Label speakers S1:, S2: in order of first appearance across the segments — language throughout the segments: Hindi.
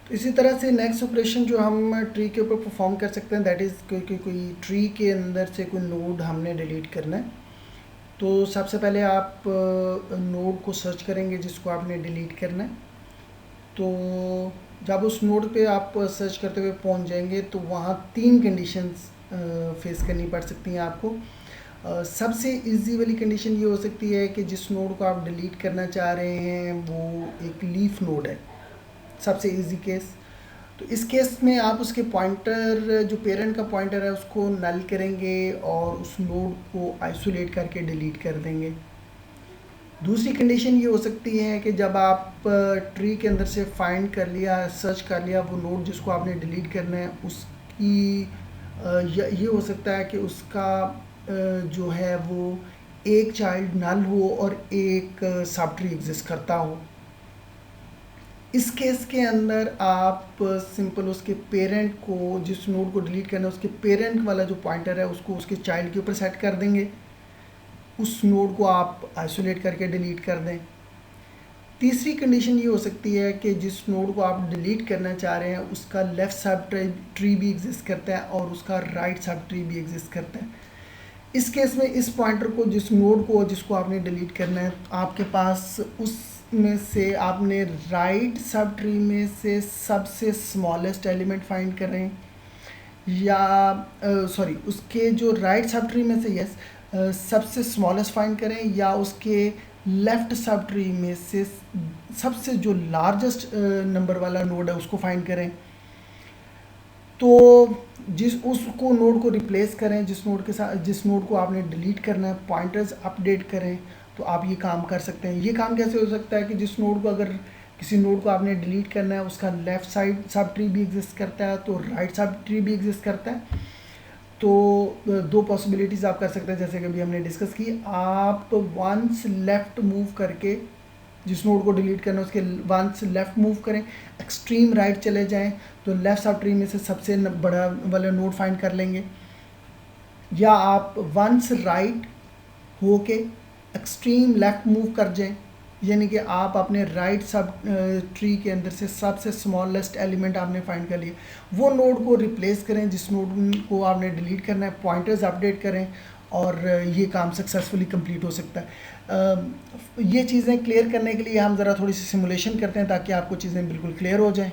S1: तो इसी तरह से नेक्स्ट ऑपरेशन जो हम ट्री के ऊपर परफॉर्म कर सकते हैं, दैट इज़ कोई ट्री के अंदर से कोई नोड हमने डिलीट करना है। तो सबसे पहले आप नोड को सर्च करेंगे जिसको आपने डिलीट करना है। तो जब उस नोड पे आप सर्च करते हुए पहुंच जाएंगे तो वहाँ 3 कंडीशंस फेस करनी पड़ सकती हैं आपको। सबसे इजी वाली कंडीशन ये हो सकती है कि जिस नोड को आप डिलीट करना चाह रहे हैं वो एक लीफ नोड है, सबसे इजी केस। तो इस केस में आप उसके पॉइंटर, जो पेरेंट का पॉइंटर है, उसको नल करेंगे और उस नोड को आइसोलेट करके डिलीट कर देंगे। दूसरी कंडीशन ये हो सकती है कि जब आप ट्री के अंदर से फाइंड कर लिया, सर्च कर लिया वो नोड जिसको आपने डिलीट करना है, उसकी ये हो सकता है कि उसका जो है वो एक चाइल्ड नल हो और एक सब ट्री एग्जिस्ट करता हो। इस केस के अंदर आप सिंपल उसके पेरेंट को, जिस नोड को डिलीट करना है उसके पेरेंट वाला जो पॉइंटर है उसको उसके चाइल्ड के ऊपर सेट कर देंगे, उस नोड को आप आइसोलेट करके डिलीट कर दें। तीसरी कंडीशन ये हो सकती है कि जिस नोड को आप डिलीट करना चाह रहे हैं उसका लेफ़्ट सब ट्री भी एग्जिस्ट करता है और उसका राइट सब ट्री भी एग्जिस्ट करता है। इस केस में इस पॉइंटर को, जिस नोड को जिसको आपने डिलीट करना है, आपके पास उसमें से आपने राइट सब ट्री में से सबसे स्मॉलेस्ट एलिमेंट फाइंड करें, या सॉरी उसके जो राइट सब ट्री में से सबसे स्मॉलेस्ट फाइंड करें, या उसके लेफ़्ट सब ट्री में से सबसे जो लार्जेस्ट नंबर वाला नोड है उसको फाइंड करें। तो जिस उसको नोड को रिप्लेस करें, जिस नोड के साथ, जिस नोड को आपने डिलीट करना है, पॉइंटर्स अपडेट करें। तो आप ये काम कर सकते हैं। ये काम कैसे हो सकता है कि जिस नोड को, अगर किसी नोड को आपने डिलीट करना है उसका लेफ़्ट साइड सब ट्री भी एग्जिस्ट करता है तो राइट सब ट्री भी एग्जिस्ट करता है। तो दो पॉसिबिलिटीज़ आप कर सकते हैं, जैसे कि अभी हमने डिस्कस की। आप वंस लेफ़्ट मूव करके, जिस नोड को डिलीट करना है उसके वंस लेफ़्ट मूव करें, एक्सट्रीम राइट चले जाएं तो लेफ़्ट सब ट्री में से सबसे बड़ा वाला नोड फाइंड कर लेंगे, या आप वंस राइट हो के एक्सट्रीम लेफ़्ट मूव कर जाएं, यानी कि आप अपने राइट सब ट्री के अंदर से सबसे स्मॉलेस्ट एलिमेंट आपने फाइंड कर लिया, वो नोड को रिप्लेस करें जिस नोड को आपने डिलीट करना है, पॉइंटर्स अपडेट करें और ये काम सक्सेसफुली कंप्लीट हो सकता है। ये चीज़ें क्लियर करने के लिए हम ज़रा थोड़ी सी सिमुलेशन करते हैं ताकि आपको चीज़ें बिल्कुल क्लियर हो जाएं।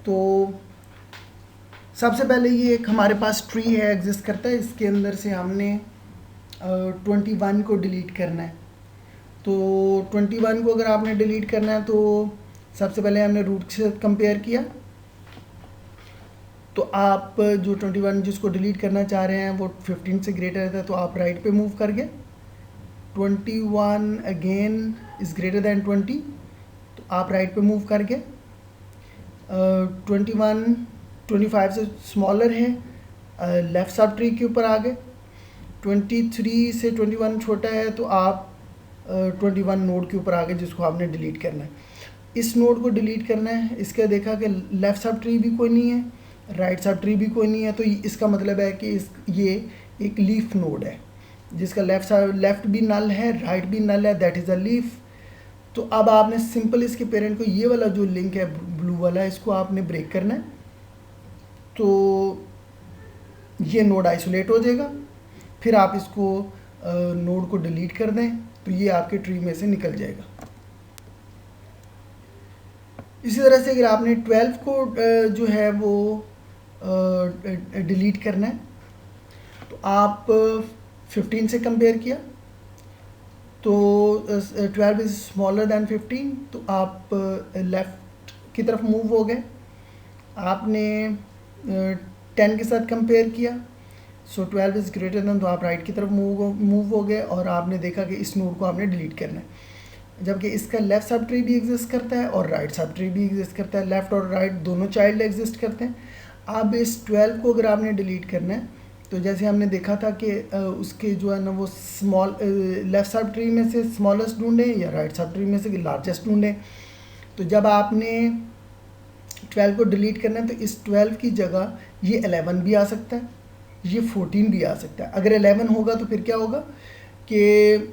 S1: तो सबसे पहले ये एक हमारे पास ट्री है, एग्जिस्ट करता है, इसके अंदर से हमने 21 को डिलीट करना है। तो 21 को अगर आपने डिलीट करना है तो सबसे पहले हमने रूट से कंपेयर किया। तो आप जो 21 जिसको डिलीट करना चाह रहे हैं वो 15 से ग्रेटर है तो आप राइट पे मूव कर गए। 21 अगेन इज़ ग्रेटर दैन 20 तो आप राइट पे मूव कर गए। 21 25 से स्मॉलर है, लेफ़्ट सब ट्री के ऊपर आ गए। 23 से 21 छोटा है तो आप 21 नोड के ऊपर आ गए जिसको आपने डिलीट करना है। इस नोड को डिलीट करना है, इसका देखा कि लेफ़्ट सब ट्री भी कोई नहीं है, राइट सब ट्री भी कोई नहीं है, तो इसका मतलब है कि ये एक लीफ नोड है जिसका लेफ़्ट भी नल है, राइट भी नल है, दैट इज़ अ लीफ। तो अब आपने सिंपल इसके पेरेंट को, ये वाला जो लिंक है ब्लू वाला, इसको आपने ब्रेक करना है तो ये नोड आइसोलेट हो जाएगा। फिर आप इसको नोड को डिलीट कर दें तो ये आपके ट्री में से निकल जाएगा। इसी तरह से अगर आपने 12 को जो है वो डिलीट करना है तो आप 15 से कंपेयर किया तो 12 इज़ स्मॉलर दैन 15 तो आप लेफ़्ट की तरफ मूव हो गए। आपने 10 के साथ कंपेयर किया, सो 12 इज़ ग्रेटर दैन, तो आप राइट की तरफ मूव हो गए और आपने देखा कि इस नोड को आपने डिलीट करना है, जबकि इसका लेफ़्ट सब ट्री भी एग्जिस्ट करता है और राइट सब ट्री भी एग्जिस्ट करता है, लेफ़्ट और राइट दोनों चाइल्ड एग्जिस्ट करते हैं। अब इस 12 को अगर आपने डिलीट करना है तो जैसे हमने देखा था कि उसके जो है ना वो स्मॉल लेफ़्ट सब ट्री में से स्मॉलेस्ट ढूंढें या राइट सब ट्री में से लार्जेस्ट ढूंढें। तो जब आपने 12 को डिलीट करना है तो इस 12 की जगह ये 11 भी आ सकता है, ये 14 भी आ सकता है। अगर 11 होगा तो फिर क्या होगा कि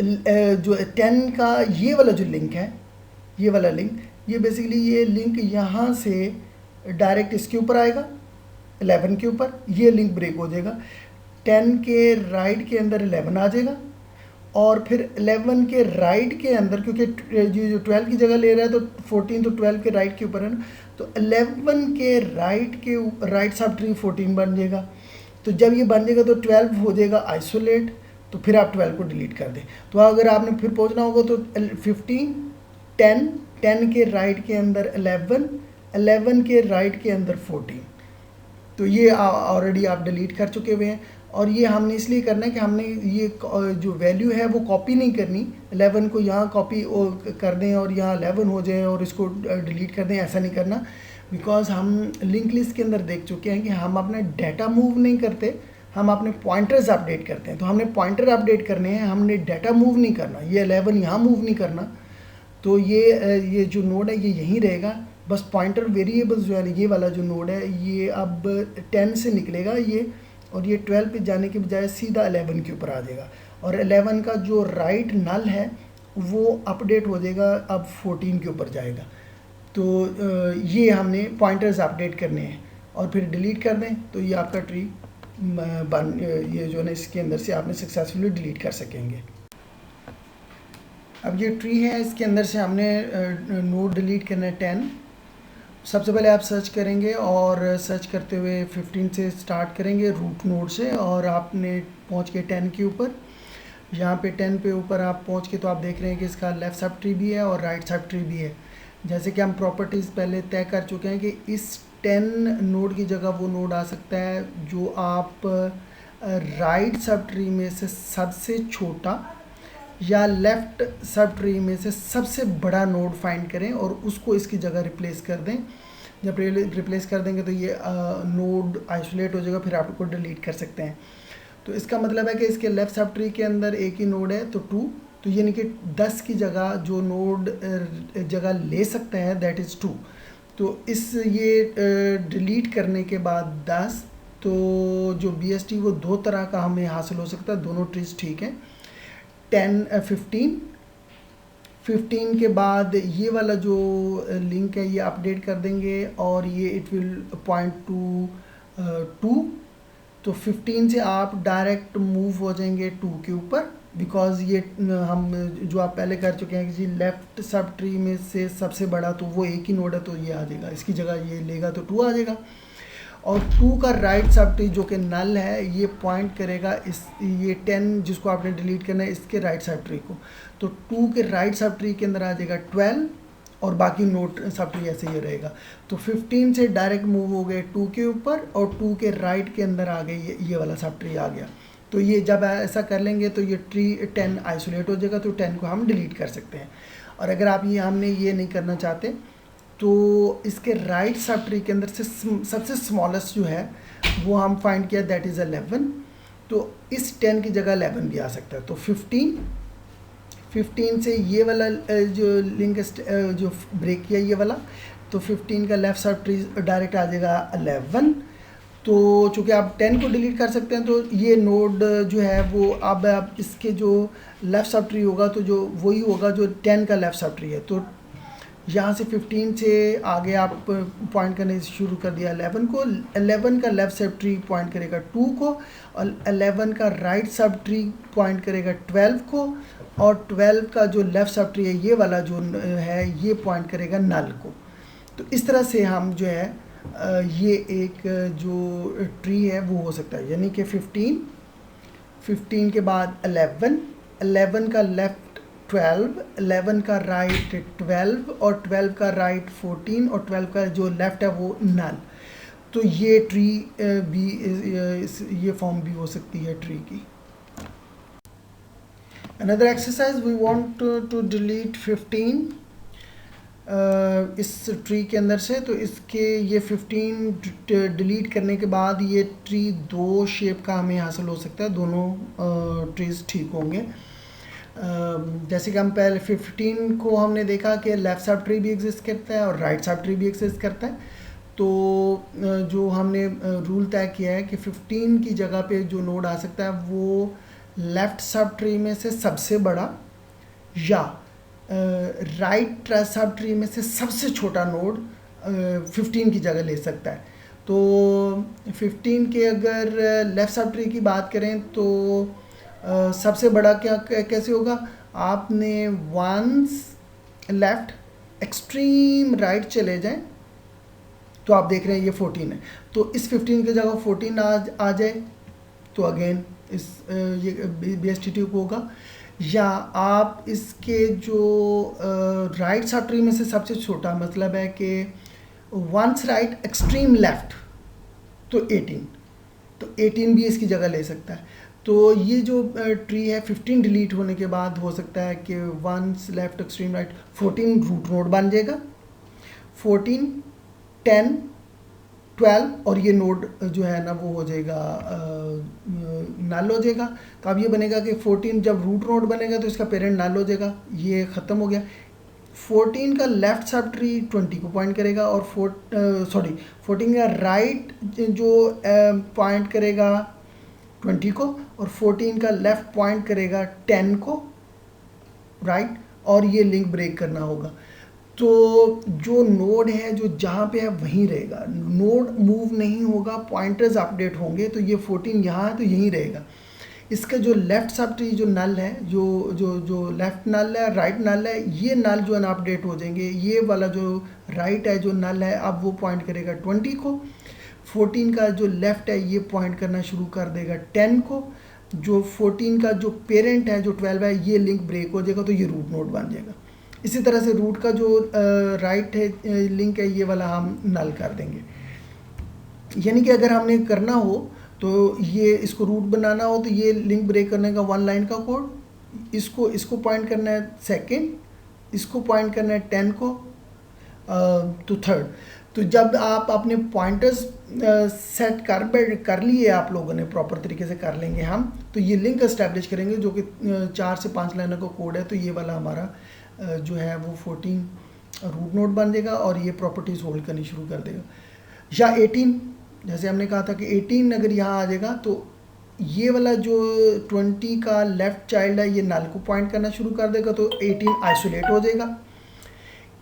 S1: जो 10 का ये वाला जो लिंक है ये वाला लिंक, ये बेसिकली ये लिंक यहाँ से डायरेक्ट इसके ऊपर आएगा 11 के ऊपर, ये लिंक ब्रेक हो जाएगा, 10 के राइट के अंदर 11 आ जाएगा, और फिर 11 के राइट के अंदर, क्योंकि जो 12 की जगह ले रहा है तो 14 तो 12 के राइट के ऊपर है ना, तो 11 के राइट सब ट्री 14 बन जाएगा। तो जब ये बन जाएगा तो 12 हो जाएगा आइसोलेट, तो फिर आप 12 को डिलीट कर दें। तो अगर आपने फिर पहुंचना होगा तो 15, 10 के राइट के अंदर 11 के राइट के अंदर 14, तो ये ऑलरेडी आप डिलीट कर चुके हुए हैं। और ये हमने इसलिए करना है कि हमने ये जो वैल्यू है वो कॉपी नहीं करनी, 11 को यहाँ कॉपी कर दें और यहाँ 11 हो जाए और इसको डिलीट कर दें, ऐसा नहीं करना। बिकॉज हम लिंक लिस्ट के अंदर देख चुके हैं कि हम अपना डाटा मूव नहीं करते, हम अपने पॉइंटर्स अपडेट करते हैं। तो हमने पॉइंटर अपडेट करने हैं, हमने डाटा मूव नहीं करना, ये 11 यहाँ मूव नहीं करना। तो ये जो नोड है ये यहीं रहेगा, बस पॉइंटर वेरिएबल्स जो है, ये वाला जो नोड है ये अब 10 से निकलेगा ये, और ये 12 पे जाने के बजाय सीधा 11 के ऊपर आ जाएगा, और 11 का जो राइट नल है वो अपडेट हो जाएगा, अब 14 के ऊपर जाएगा। तो ये हमने पॉइंटर्स अपडेट करने हैं और फिर डिलीट कर दें, तो ये आपका ट्री ये जो है इसके अंदर से आपने सक्सेसफुली डिलीट कर सकेंगे। अब ये ट्री है, इसके अंदर से हमने नोड डिलीट करना है 10। सबसे पहले आप सर्च करेंगे और सर्च करते हुए 15 से स्टार्ट करेंगे रूट नोड से, और आपने पहुंच के 10 के ऊपर, यहाँ पे 10 पे ऊपर आप पहुंच के तो आप देख रहे हैं कि इसका लेफ़्ट सब ट्री भी है और राइट सब ट्री भी है। जैसे कि हम प्रॉपर्टीज़ पहले तय कर चुके हैं कि इस 10 नोड की जगह वो नोड आ सकता है जो आप राइट सब ट्री में से सबसे छोटा या लेफ़्ट सब ट्री में से सबसे बड़ा नोड फाइंड करें और उसको इसकी जगह रिप्लेस कर दें। जब रिप्लेस कर देंगे तो ये नोड आइसोलेट हो जाएगा, फिर आप उसको डिलीट कर सकते हैं। तो इसका मतलब है कि इसके लेफ़्ट सब ट्री के अंदर एक ही नोड है, तो 2, तो यानी कि 10 की जगह जो नोड जगह ले सकता है दैट इज़ 2। तो ये डिलीट करने के बाद 10, तो जो BST वो दो तरह का हमें हासिल हो सकता है, दोनों ट्रीज ठीक हैं। 15 के बाद ये वाला जो लिंक है ये अपडेट कर देंगे और ये इट विल पॉइंट टू 2। तो 15 से आप डायरेक्ट मूव हो जाएंगे 2 के ऊपर, बिकॉज ये हम जो आप पहले कर चुके हैं कि जी लेफ़्ट सब ट्री में से सबसे बड़ा तो वो एक ही नोड है, तो ये आ जाएगा, इसकी जगह ये लेगा तो 2 आ जाएगा। और 2 का राइट सब ट्री जो कि नल है ये पॉइंट करेगा ये 10 जिसको आपने डिलीट करना है इसके राइट सब ट्री को। तो 2 के राइट सब ट्री के अंदर आ जाएगा 12 और बाकी नोट सब ट्री ऐसे ही रहेगा। तो 15 से डायरेक्ट मूव हो गए 2 के ऊपर और 2 के राइट के अंदर आ गए ये वाला सब ट्री आ गया। तो ये जब ऐसा कर लेंगे तो ये ट्री 10 आइसोलेट हो जाएगा, तो 10 को हम डिलीट कर सकते हैं। और अगर आप हमने ये नहीं करना चाहते तो इसके राइट सब ट्री के अंदर से सबसे स्मॉलेस्ट जो है वो हम फाइंड किया दैट इज़ 11। तो इस 10 की जगह 11 भी आ सकता है। तो 15 से ये वाला जो लिंक जो ब्रेक किया ये वाला, तो 15 का लेफ़्ट सब ट्री डायरेक्ट आ जाएगा 11। तो चूँकि आप 10 को डिलीट कर सकते हैं तो ये नोड जो है वो अब इसके जो लेफ़्ट सब ट्री होगा तो जो वही होगा जो 10 का लेफ़्ट सब ट्री है। तो यहाँ से 15 से आगे आप पॉइंट करने से शुरू कर दिया 11 को, 11 का लेफ़्ट सब ट्री पॉइंट करेगा 2 को, और 11 का राइट सब ट्री पॉइंट करेगा 12 को, और 12 का जो लेफ़्ट सब ट्री है ये वाला जो है ये पॉइंट करेगा नल को। तो इस तरह से हम जो है ये एक जो ट्री है वो हो सकता है, यानी कि 15 के बाद 11 का लेफ़्ट 12, 11 का राइट 12 और 12 का राइट 14 और 12 का जो लेफ़्ट है वो नल। तो ये ट्री भी ये फॉर्म भी हो सकती है ट्री की। Another exercise we want to delete 15 इस ट्री के अंदर से। तो इसके ये 15 डिलीट करने के बाद ये ट्री 2 शेप का हमें हासिल हो सकता है, दोनों ट्रीज ठीक होंगे। जैसे कि हम पहले 15 को हमने देखा कि लेफ़्ट सब ट्री भी एग्जिस्ट करता है और राइट सब ट्री भी एग्जिस्ट करता है। तो जो हमने रूल तय किया है कि 15 की जगह पे जो नोड आ सकता है वो लेफ़्ट सब ट्री में से सबसे बड़ा या राइट सब ट्री में से सबसे छोटा नोड 15 की जगह ले सकता है। तो 15 के अगर लेफ़्ट सब ट्री की बात करें तो सबसे बड़ा कैसे होगा, आपने वंस लेफ़्ट एक्सट्रीम राइट चले जाएं तो आप देख रहे हैं ये 14 है, तो इस 15 की जगह 14 आ जाए तो अगेन इस ये BST ट्यूब होगा। या आप इसके जो राइट सब ट्री में से सबसे छोटा मतलब है कि वंस राइट एक्सट्रीम लेफ्ट तो 18, तो 18 भी इसकी जगह ले सकता है। तो ये जो ट्री है 15 डिलीट होने के बाद हो सकता है कि once left extreme right 14 root node बन जाएगा, 14 10 12 और ये नोड जो है ना वो हो जाएगा नल हो जाएगा। तो अब ये बनेगा कि 14 जब रूट नोड बनेगा तो इसका पेरेंट नल हो जाएगा, ये ख़त्म हो गया। 14 का लेफ़्ट सब ट्री 20 को पॉइंट करेगा और 14 का राइट जो पॉइंट करेगा 20 को और 14 का लेफ़्ट पॉइंट करेगा 10 को, राइट, और ये लिंक ब्रेक करना होगा। तो जो नोड है जो जहाँ पे है वहीं रहेगा, नोड मूव नहीं होगा, पॉइंटर्स अपडेट होंगे। तो ये 14 यहाँ है तो यहीं रहेगा। इसका जो लेफ़्ट सब ट्री जो नल है, जो लेफ़्ट नल है राइट नल है, ये नल जो है ना अपडेट हो जाएंगे। ये वाला जो राइट है जो नल है अब वो पॉइंट करेगा 20 को, 14 का जो लेफ़्ट है ये पॉइंट करना शुरू कर देगा 10 को, जो 14 का जो पेरेंट है जो 12 है ये लिंक ब्रेक हो जाएगा तो ये रूट नोड बन जाएगा। इसी तरह से रूट का जो राइट है लिंक है ये वाला हम नल कर देंगे। यानी कि अगर हमने करना हो तो ये इसको रूट बनाना हो तो ये लिंक ब्रेक करने का 1 लाइन का कोड, इसको पॉइंट करना है सेकंड, इसको पॉइंट करना है 10 को तो थर्ड। तो जब आप अपने पॉइंटर्स सेट कर लिए आप लोगों ने, प्रॉपर तरीके से कर लेंगे हम, तो ये लिंक इस्टेब्लिश करेंगे जो कि 4 से 5 लाइनों का कोड है। तो ये वाला हमारा जो है वो 14 रूट नोड बन जाएगा और ये प्रॉपर्टीज़ होल्ड करनी शुरू कर देगा। या 18, जैसे हमने कहा था कि 18 अगर यहाँ आ जाएगा तो ये वाला जो 20 का लेफ़्ट चाइल्ड है ये नल को पॉइंट करना शुरू कर देगा तो 18 आइसोलेट हो जाएगा।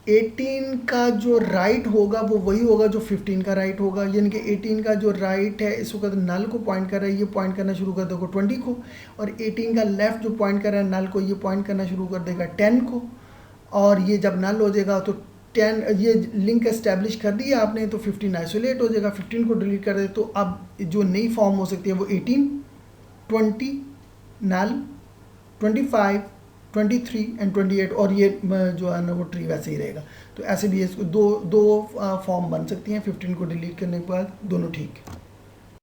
S1: 18 का जो राइट होगा वो वही होगा जो 15 का राइट होगा, यानी कि 18 का जो राइट है इस वक्त नल को पॉइंट कर रहा है, ये पॉइंट करना शुरू कर देगा 20 को, और 18 का लेफ़्ट जो पॉइंट कर रहा है नल को ये पॉइंट करना शुरू कर देगा 10 को। और ये जब नल हो जाएगा तो 10 ये लिंक एस्टेब्लिश कर दिया आपने तो 15 आइसोलेट हो जाएगा, 15 को डिलीट कर दे तो अब जो नई फॉर्म हो सकती है वो 18 20 नल 25 23 एंड 28 और ये जो है ना वो ट्री वैसे ही रहेगा। तो ऐसे भी इसको दो फॉर्म बन सकती हैं 15 को डिलीट करने के बाद, दोनों ठीक।